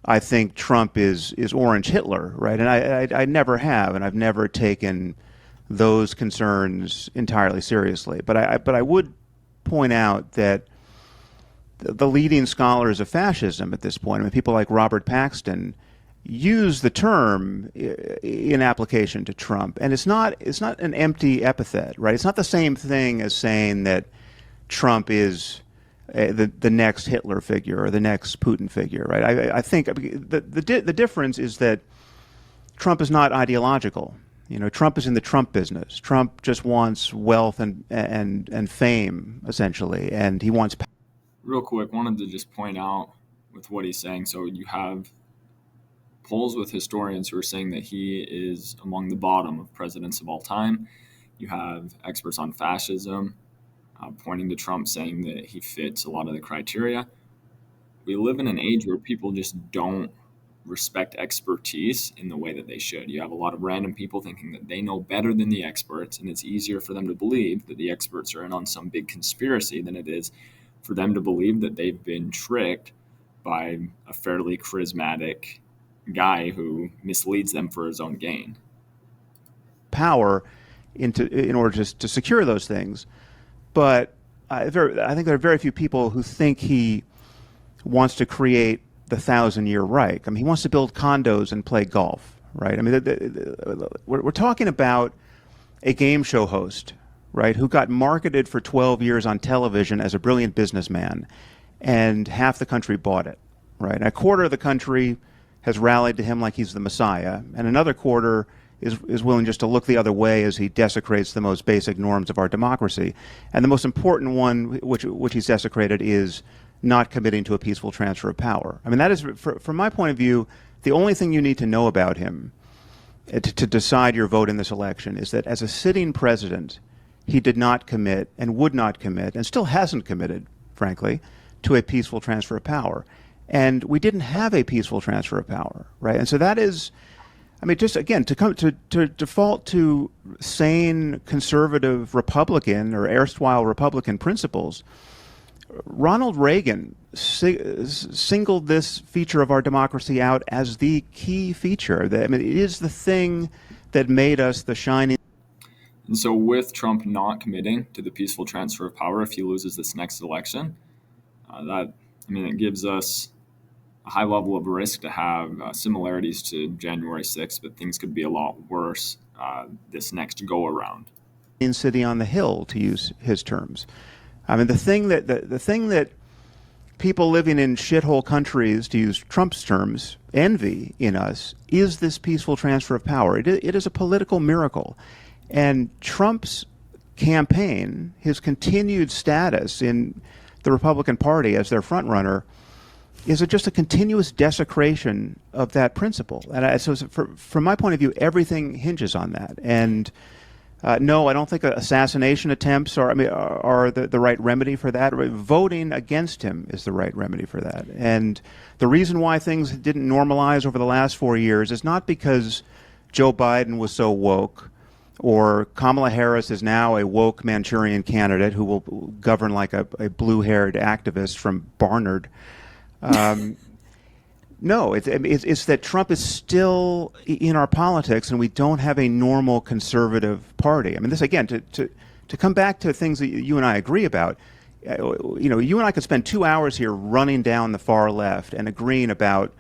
I think Trump is Orange Hitler, right? And I never have, and I've never taken those concerns entirely seriously. But I would point out that the leading scholars of fascism at this point, I mean, people like Robert Paxton, use the term in application to Trump, and it's not an empty epithet, right? It's not the same thing as saying that Trump is the next Hitler figure or the next Putin figure, right? I think the difference is that Trump is not ideological. You know, Trump is in the Trump business. Trump just wants wealth and fame essentially, and he wants. Real quick, wanted to just point out with what he's saying. So you have polls with historians who are saying that he is among the bottom of presidents of all time. You have experts on fascism pointing to Trump, saying that he fits a lot of the criteria. We live in an age where people just don't respect expertise in the way that they should. You have a lot of random people thinking that they know better than the experts, and it's easier for them to believe that the experts are in on some big conspiracy than it is for them to believe that they've been tricked by a fairly charismatic guy who misleads them for his own gain. Power in order to secure those things. But I think there are very few people who think he wants to create the thousand-year Reich. I mean, he wants to build condos and play golf, right? I mean, we're talking about a game show host, right, who got marketed for 12 years on television as a brilliant businessman, and half the country bought it, right? And a quarter of the country has rallied to him like he's the Messiah, and another quarter is willing just to look the other way as he desecrates the most basic norms of our democracy. And the most important one, which he's desecrated, is not committing to a peaceful transfer of power. I mean, that is, from my point of view, the only thing you need to know about him to decide your vote in this election is that as a sitting president, he did not commit and would not commit, and still hasn't committed, frankly, to a peaceful transfer of power. And we didn't have a peaceful transfer of power, right? And so that is, I mean, just again, to default to sane conservative Republican or erstwhile Republican principles. Ronald Reagan singled this feature of our democracy out as the key feature. I mean, it is the thing that made us the shining. And so, with Trump not committing to the peaceful transfer of power, if he loses this next election, it gives us a high level of risk to have similarities to January 6th, but things could be a lot worse this next go around. City on the hill, to use his terms. I mean, the thing that people living in shithole countries, to use Trump's terms, envy in us is this peaceful transfer of power. It is a political miracle. And Trump's campaign, his continued status in the Republican Party as their frontrunner, is just a continuous desecration of that principle. And so from my point of view, everything hinges on that. And no, I don't think assassination attempts are the right remedy for that. Voting against him is the right remedy for that. And the reason why things didn't normalize over the last 4 years is not because Joe Biden was so woke, or Kamala Harris is now a woke Manchurian candidate who will govern like a blue-haired activist from Barnard. No, it's that Trump is still in our politics, and we don't have a normal conservative party. I mean, this again to come back to things that you and I agree about. You and I could spend 2 hours here running down the far left and agreeing about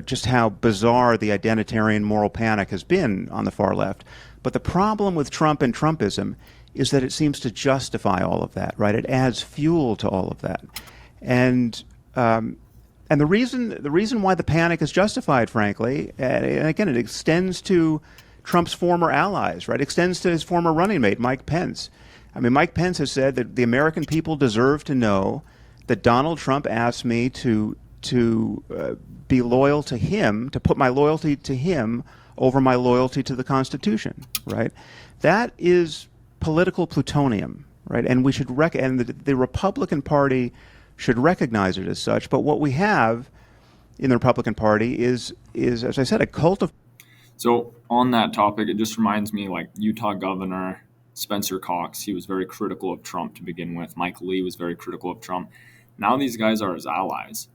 just how bizarre the identitarian moral panic has been on the far left. But the problem with Trump and Trumpism is that it seems to justify all of that, right? It adds fuel to all of that, and the reason why the panic is justified, frankly, and again, it extends to Trump's former allies, right? It extends to his former running mate, Mike Pence. I mean, Mike Pence has said that the American people deserve to know that Donald Trump asked me to be loyal to him, to put my loyalty to him over my loyalty to the Constitution, right? That is political plutonium, right? And we should and the Republican Party should recognize it as such. But what we have in the Republican Party is, as I said, a cult of. So on that topic, it just reminds me like Utah Governor Spencer Cox. He was very critical of Trump to begin with. Mike Lee was very critical of Trump. Now these guys are his allies.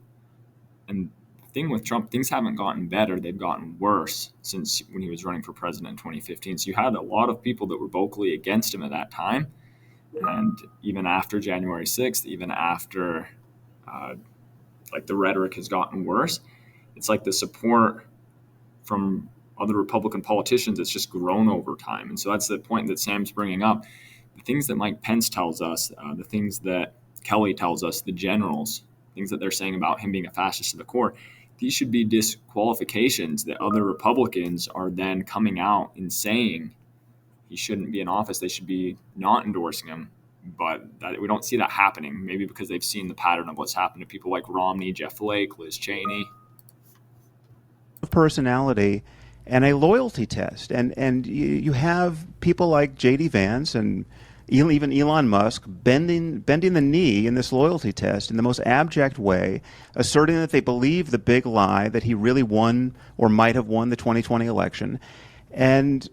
And thing with Trump, things haven't gotten better. They've gotten worse since when he was running for president in 2015. So you had a lot of people that were vocally against him at that time. And even after January 6th, even after like the rhetoric has gotten worse, it's like the support from other Republican politicians, it's just grown over time. And so that's the point that Sam's bringing up. The things that Mike Pence tells us, the things that Kelly tells us, the generals, things that they're saying about him being a fascist to the core, these should be disqualifications that other Republicans are then coming out and saying he shouldn't be in office. They should be not endorsing him. But we don't see that happening, maybe because they've seen the pattern of what's happened to people like Romney, Jeff Flake, Liz Cheney. Personality and a loyalty test. And you have people like J.D. Vance and even Elon Musk bending the knee in this loyalty test in the most abject way, asserting that they believe the big lie that he really won or might have won the 2020 election. And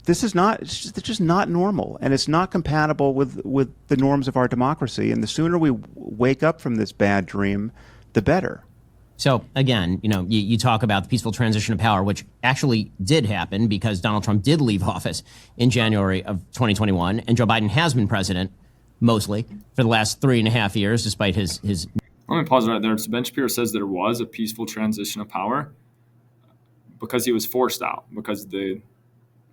this is not, it's just not normal, and it's not compatible with the norms of our democracy. And the sooner we wake up from this bad dream, the better. So again, you talk about the peaceful transition of power, which actually did happen because Donald Trump did leave office in January of 2021, and Joe Biden has been president mostly for the last 3.5 years, despite his. Let me pause right there. So Ben Shapiro says there was a peaceful transition of power because he was forced out, because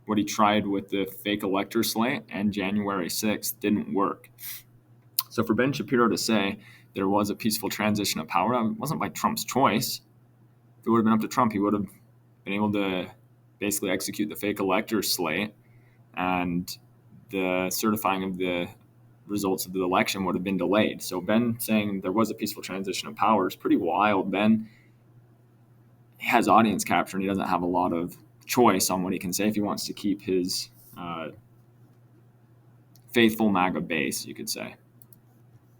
what he tried with the fake elector slate and January 6th didn't work. So for Ben Shapiro to say there was a peaceful transition of power, it wasn't by Trump's choice. If it would have been up to Trump, he would have been able to basically execute the fake elector slate, and the certifying of the results of the election would have been delayed. So Ben saying there was a peaceful transition of power is pretty wild. Ben has audience capture, and he doesn't have a lot of choice on what he can say if he wants to keep his faithful MAGA base, you could say.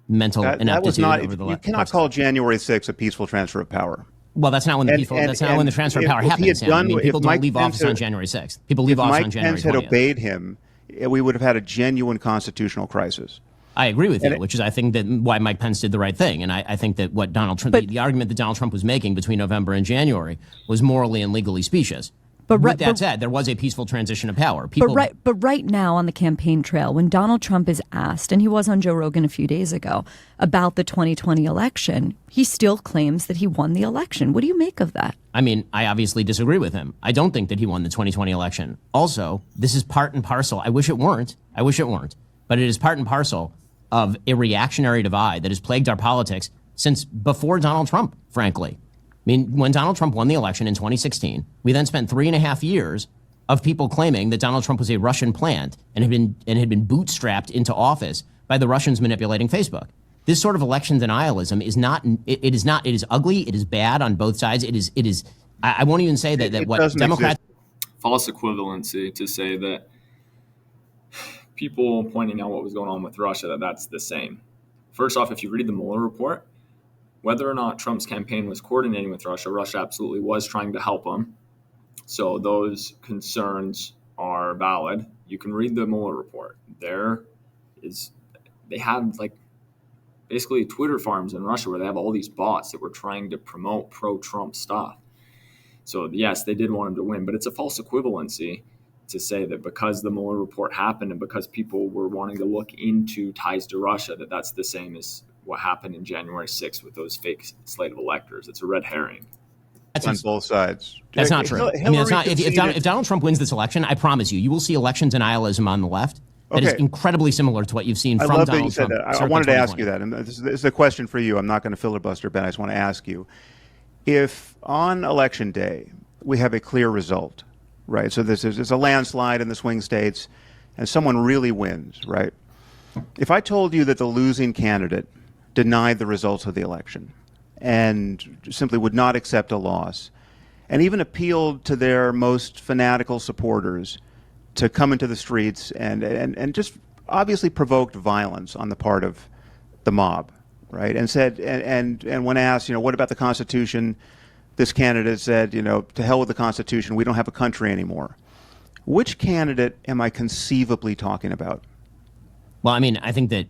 Mental ineptitude over the you cannot call January 6th a peaceful transfer of power. Well, that's not when the transfer of power happens. People don't leave office on January 6th. People leave office on January 20th. If Mike Pence had obeyed him, we would have had a genuine constitutional crisis. I agree with you, which is, I think, that why Mike Pence did the right thing. And I think that what Donald Trump, the argument that Donald Trump was making between November and January was morally and legally specious. But with that said, there was a peaceful transition of power. But right now on the campaign trail, when Donald Trump is asked, and he was on Joe Rogan a few days ago, about the 2020 election, he still claims that he won the election. What do you make of that? I mean, I obviously disagree with him. I don't think that he won the 2020 election. Also, this is part and parcel. I wish it weren't. But it is part and parcel of a reactionary divide that has plagued our politics since before Donald Trump, frankly. I mean, when Donald Trump won the election in 2016, we then spent 3.5 years of people claiming that Donald Trump was a Russian plant and had been bootstrapped into office by the Russians manipulating Facebook. This sort of election denialism is not. It is ugly. It is bad on both sides. It is. I won't even say that what Democrats. False equivalency to say that people pointing out what was going on with Russia, that's the same. First off, if you read the Mueller report, whether or not Trump's campaign was coordinating with Russia, Russia absolutely was trying to help him. So those concerns are valid. You can read the Mueller report. They have like basically Twitter farms in Russia where they have all these bots that were trying to promote pro-Trump stuff. So yes, they did want him to win, but it's a false equivalency to say that because the Mueller report happened and because people were wanting to look into ties to Russia, that's the same as what happened in January 6th with those fake slate of electors. It's a red herring. That's on both sides. That's not true. I mean, it's not, if Donald Trump wins this election, I promise you will see election denialism on the left. That is incredibly similar to what you've seen from Donald Trump. I love that you said that. I wanted to ask you that. And this is a question for you. I'm not going to filibuster, Ben. I just want to ask you. If on election day we have a clear result, right? So there's a landslide in the swing states and someone really wins, right? If I told you that the losing candidate denied the results of the election and simply would not accept a loss and even appealed to their most fanatical supporters to come into the streets and just obviously provoked violence on the part of the mob, right? And said, and when asked, what about the Constitution? This candidate said, to hell with the Constitution. We don't have a country anymore. Which candidate am I conceivably talking about? Well, I mean, I think that,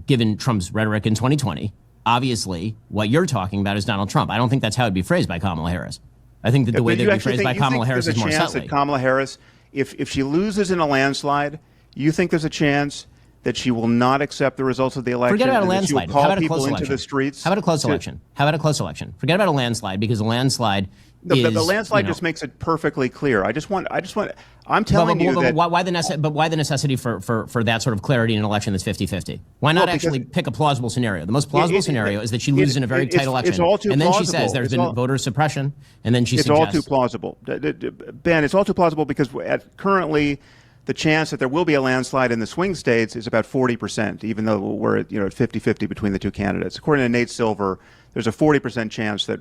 given Trump's rhetoric in 2020, obviously, what you're talking about is Donald Trump. I don't think that's how it'd be phrased by Kamala Harris. I think that the way that it'd be phrased by Kamala Harris is more subtly. That Kamala Harris, if she loses in a landslide, you think there's a chance that she will not accept the results of the election? Forget about a landslide. How about a close election? Into the streets? How about a close election? How about a close election? Forget about a landslide, because a landslide the landslide just makes it perfectly clear. I'm telling you that. Why the necessity for that sort of clarity in an election that's 50-50? Why not actually pick a plausible scenario? The most plausible scenario is that she loses in a very tight election. It's all too and then plausible. She says there's been voter suppression, and then she suggests. It's all too plausible. Ben, it's all too plausible because currently the chance that there will be a landslide in the swing states is about 40%, even though we're at 50-50 between the two candidates. According to Nate Silver, there's a 40% chance that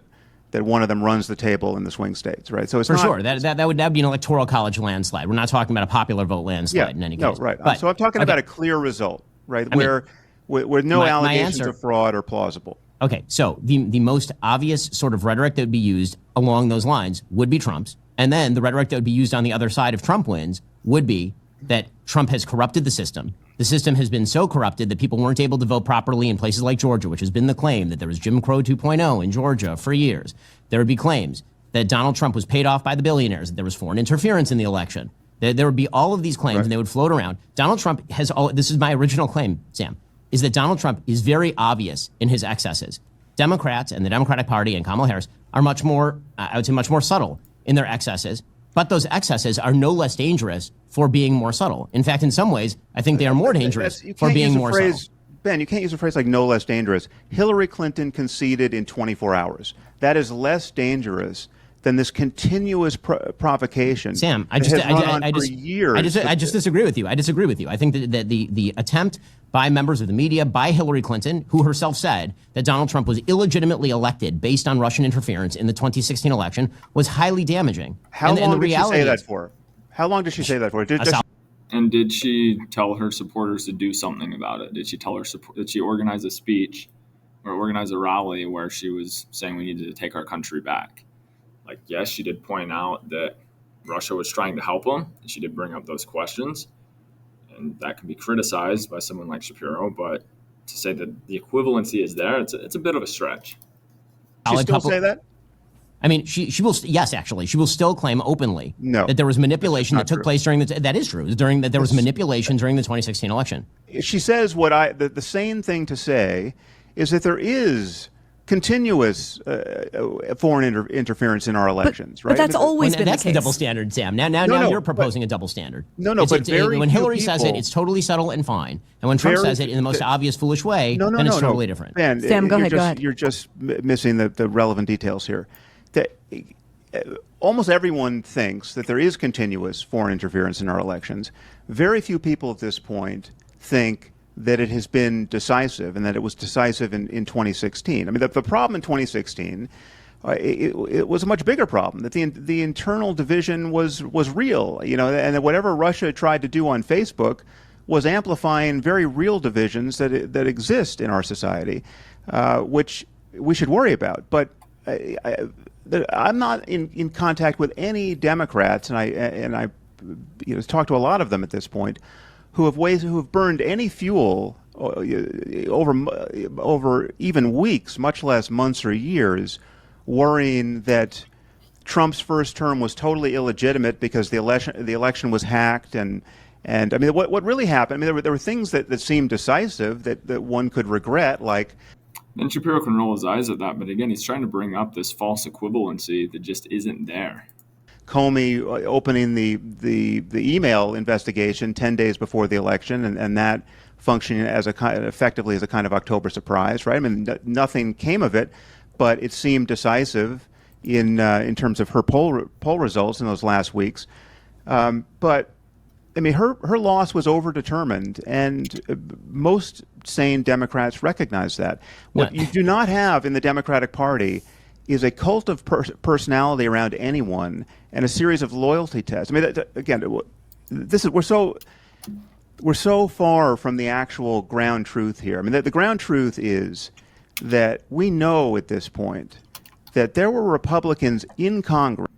one of them runs the table in the swing states, right? So it's for sure that would be an electoral college landslide. We're not talking about a popular vote landslide in any case. No, right. So I'm talking about a clear result, right? Where no allegations of fraud are plausible. Okay, so the most obvious sort of rhetoric that would be used along those lines would be Trump's, and then the rhetoric that would be used on the other side if Trump wins would be that Trump has corrupted the system. The system has been so corrupted that people weren't able to vote properly in places like Georgia, which has been the claim that there was Jim Crow 2.0 in Georgia for years. There would be claims that Donald Trump was paid off by the billionaires, that there was foreign interference in the election. There would be all of these claims, right, and they would float around. Donald Trump this is my original claim, Sam, is that Donald Trump is very obvious in his excesses. Democrats and the Democratic Party and Kamala Harris are much more subtle in their excesses. But those excesses are no less dangerous for being more subtle. In fact, in some ways, I think they are more dangerous for being more subtle. Ben, you can't use a phrase like no less dangerous. Hillary Clinton conceded in 24 hours. That is less dangerous than this continuous provocation. Sam, I just disagree with you. I think that the attempt by members of the media, by Hillary Clinton, who herself said that Donald Trump was illegitimately elected based on Russian interference in the 2016 election, was highly damaging. How long did she say that for? How long did she say that for? And did she tell her supporters to do something about it? Did she organize a speech or organize a rally where she was saying we needed to take our country back? Like, yes, she did point out that Russia was trying to help them. She did bring up those questions. And that can be criticized by someone like Shapiro, but to say that the equivalency is there, it's a bit of a stretch. She still say that? I mean, she will. Yes, actually, she will still claim openly that there was manipulation that took place during that is true. There was manipulation during the 2016 election. She says the sane thing to say is that there is continuous foreign interference in our elections, right? But that's always been the case. That's the double standard, Sam. Now you're proposing a double standard. When Hillary says it, it's totally subtle and fine. And when Trump says it in the most obvious, foolish way, then it's totally different. Ben, Sam, go ahead. You're just missing the relevant details here. Almost everyone thinks that there is continuous foreign interference in our elections. Very few people at this point think that it has been decisive and that it was decisive in 2016. I mean, the problem in 2016, it was a much bigger problem, that the internal division was real, and that whatever Russia tried to do on Facebook was amplifying very real divisions that exist in our society, which we should worry about. But I'm not in contact with any Democrats, and I talked to a lot of them at this point, who have burned any fuel over even weeks, much less months or years, worrying that Trump's first term was totally illegitimate because the election was hacked, and I mean, what really happened? I mean, there were things that seemed decisive that one could regret, like. Ben Shapiro can roll his eyes at that, but again, he's trying to bring up this false equivalency that just isn't there. Comey opening the email investigation 10 days before the election, and that functioning effectively as a kind of October surprise, right? I mean, nothing came of it, but it seemed decisive in terms of her poll results in those last weeks. But I mean, her loss was overdetermined, and most sane Democrats recognize that. What you do not have in the Democratic Party is a cult of personality around anyone and a series of loyalty tests. I mean, again, we're so far from the actual ground truth here. I mean, the ground truth is that we know at this point that there were Republicans in Congress.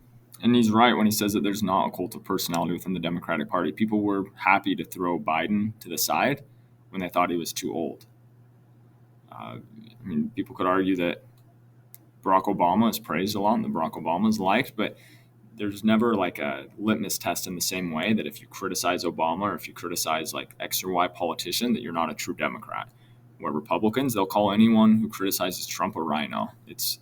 And he's right when he says that there's not a cult of personality within the Democratic Party. People were happy to throw Biden to the side when they thought he was too old. I mean, people could argue that Barack Obama is praised a lot and that Barack Obama is liked, but there's never like a litmus test in the same way that if you criticize Obama or if you criticize like X or Y politician, that you're not a true Democrat. Where Republicans, they'll call anyone who criticizes Trump a rhino. It's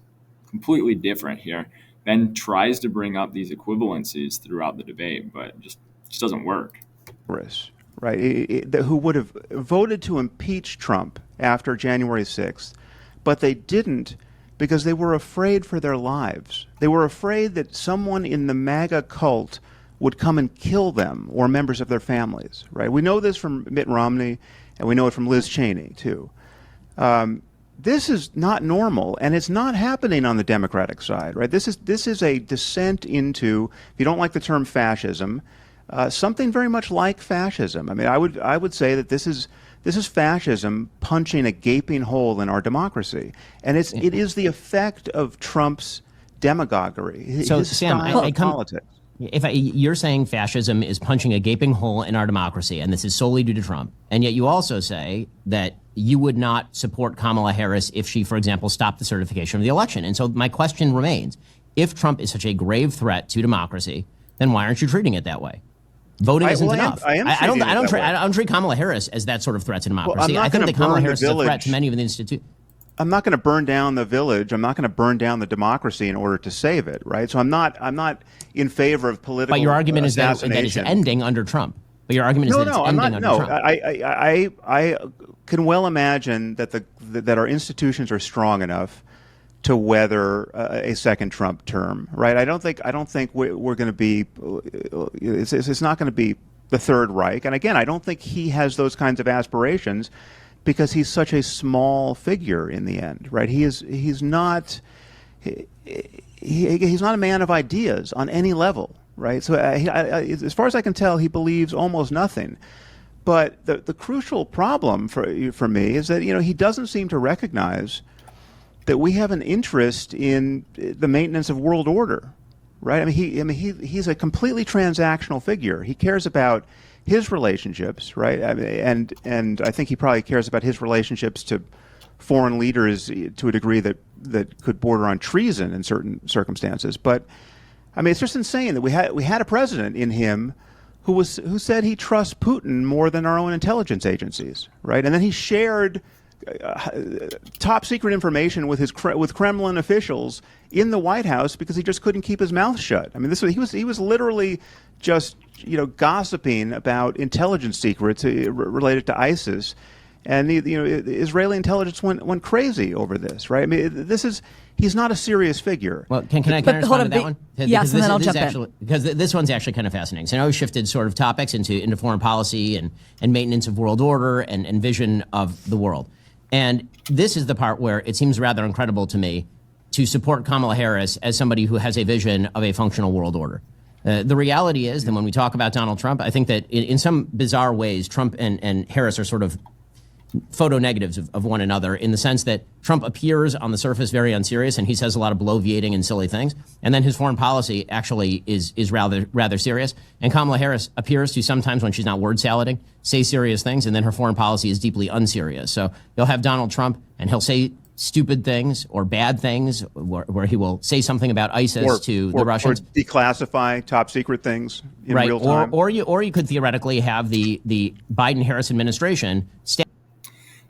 completely different here. Ben tries to bring up these equivalencies throughout the debate, but it just doesn't work. Right. Who would have voted to impeach Trump after January 6th, but they didn't because they were afraid for their lives. They were afraid that someone in the MAGA cult would come and kill them or members of their families, right? We know this from Mitt Romney, and we know it from Liz Cheney, too. This is not normal, and it's not happening on the Democratic side, right? This is a descent into, if you don't like the term fascism, something very much like fascism. I mean, I would say that this is fascism punching a gaping hole in our democracy, and it is the effect of Trump's demagoguery. So, his Sam, style of politics. You're saying fascism is punching a gaping hole in our democracy, and this is solely due to Trump, and yet you also say that you would not support Kamala Harris if she, for example, stopped the certification of the election. And so my question remains, if Trump is such a grave threat to democracy, then why aren't you treating it that way? Voting isn't enough. I don't treat Kamala Harris as that sort of threat to democracy. I think that Kamala Harris is a threat to many of the institutions. I'm not going to burn down the village. I'm not going to burn down the democracy in order to save it, right? So I'm not in favor of political. But your argument is that it's ending under Trump. But your argument is that it's ending under Trump. I can well imagine that our institutions are strong enough to weather a second Trump term, right? I don't think we're going to be. It's not going to be the Third Reich, and again, I don't think he has those kinds of aspirations because he's such a small figure in the end, right? He's not a man of ideas on any level, right? So as far as I can tell, he believes almost nothing. But the crucial problem for me is that he doesn't seem to recognize that we have an interest in the maintenance of world order, right? He's a completely transactional figure. He cares about his relationships, right? And I think he probably cares about his relationships to foreign leaders to a degree that could border on treason in certain circumstances. But it's just insane that we had a president in him who said he trusts Putin more than our own intelligence agencies, right? And then he shared top secret information with Kremlin officials in the White House because he just couldn't keep his mouth shut. He was literally just gossiping about intelligence secrets related to ISIS, and the Israeli intelligence went crazy over this, right? He's not a serious figure. Well, can I respond to that one? Yes, and then I'll jump in. Because this one's actually kind of fascinating. So now we've shifted sort of topics into foreign policy and maintenance of world order and vision of the world. And this is the part where it seems rather incredible to me to support Kamala Harris as somebody who has a vision of a functional world order. The reality is that when we talk about Donald Trump, I think that in some bizarre ways, Trump and Harris are sort of photo negatives of one another in the sense that Trump appears on the surface very unserious and he says a lot of bloviating and silly things. And then his foreign policy actually is rather serious. And Kamala Harris appears to sometimes, when she's not word salading, say serious things. And then her foreign policy is deeply unserious. So you'll have Donald Trump and he'll say stupid things or bad things where he will say something about ISIS to the Russians. Or declassify top secret things in real time. Or you could theoretically have the Biden-Harris administration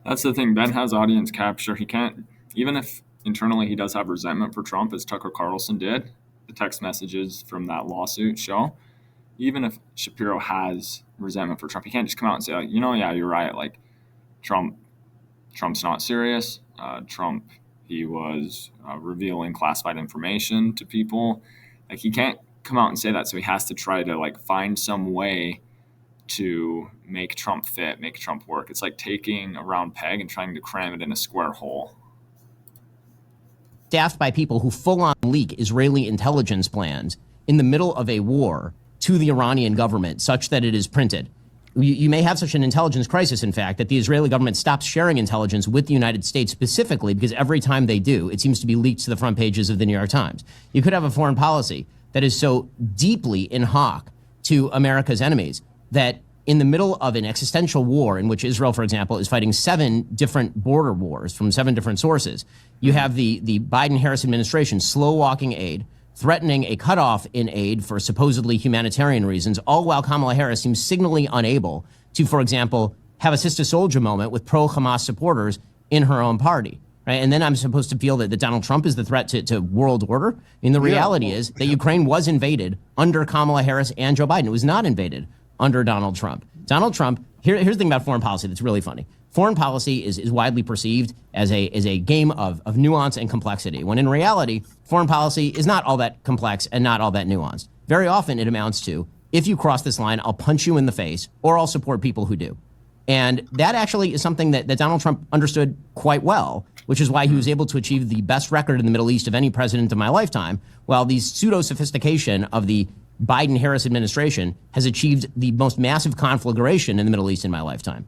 That's the thing. Ben has audience capture. He can't, even if internally he does have resentment for Trump, as Tucker Carlson did, the text messages from that lawsuit show, even if Shapiro has resentment for Trump, he can't just come out and say, yeah, you're right. Like, Trump's not serious. Trump, he was revealing classified information to people. Like, he can't come out and say that. So he has to try to find some way to make Trump fit, make Trump work. It's like taking a round peg and trying to cram it in a square hole. Staffed by people who full-on leak Israeli intelligence plans in the middle of a war to the Iranian government such that it is printed. You may have such an intelligence crisis, in fact, that the Israeli government stops sharing intelligence with the United States specifically because every time they do, it seems to be leaked to the front pages of the New York Times. You could have a foreign policy that is so deeply in hock to America's enemies that in the middle of an existential war in which Israel, for example, is fighting 7 different border wars from 7 different sources. You have the Biden-Harris administration slow-walking aid, threatening a cutoff in aid for supposedly humanitarian reasons, all while Kamala Harris seems signally unable to, for example, have a Sister Soldier moment with pro-Hamas supporters in her own party. Right? And then I'm supposed to feel that Donald Trump is the threat to world order. I mean, the reality is that Ukraine was invaded under Kamala Harris and Joe Biden. It was not invaded under Donald Trump. Donald Trump, here's the thing about foreign policy that's really funny. Foreign policy is widely perceived as a game of nuance and complexity, when in reality, foreign policy is not all that complex and not all that nuanced. Very often it amounts to, if you cross this line, I'll punch you in the face, or I'll support people who do. And that actually is something that Donald Trump understood quite well, which is why he was able to achieve the best record in the Middle East of any president of my lifetime, while the pseudo-sophistication of the Biden-Harris administration has achieved the most massive conflagration in the Middle East in my lifetime.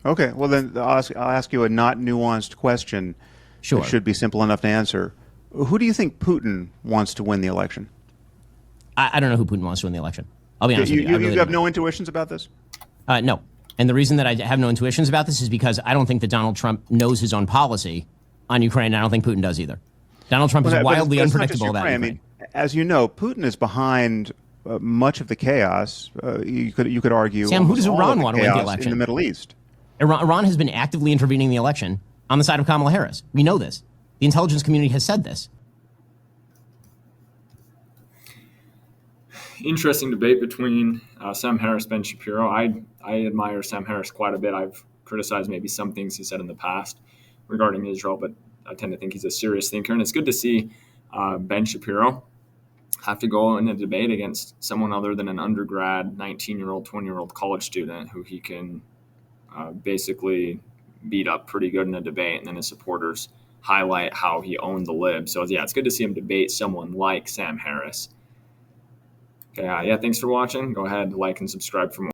Okay, well then I'll ask you a not nuanced question. Sure. It should be simple enough to answer. Who do you think Putin wants to win the election? I don't know who Putin wants to win the election. I'll be honest with you. You have no intuitions about this? No. And the reason that I have no intuitions about this is because I don't think that Donald Trump knows his own policy on Ukraine, and I don't think Putin does either. Donald Trump is wildly unpredictable about Ukraine. I mean, as you know, Putin is behind much of the chaos. You could argue. Sam, who does Iran want to win the election? In the Middle East. Iran has been actively intervening in the election on the side of Kamala Harris. We know this. The intelligence community has said this. Interesting debate between Sam Harris, Ben Shapiro. I admire Sam Harris quite a bit. I've criticized maybe some things he said in the past regarding Israel, but I tend to think he's a serious thinker. And it's good to see Ben Shapiro have to go in a debate against someone other than an undergrad, 19-year-old, 20-year-old college student who he can basically beat up pretty good in a debate, and then his supporters highlight how he owned the lib. So, yeah, it's good to see him debate someone like Sam Harris. Okay, thanks for watching. Go ahead, like and subscribe for more.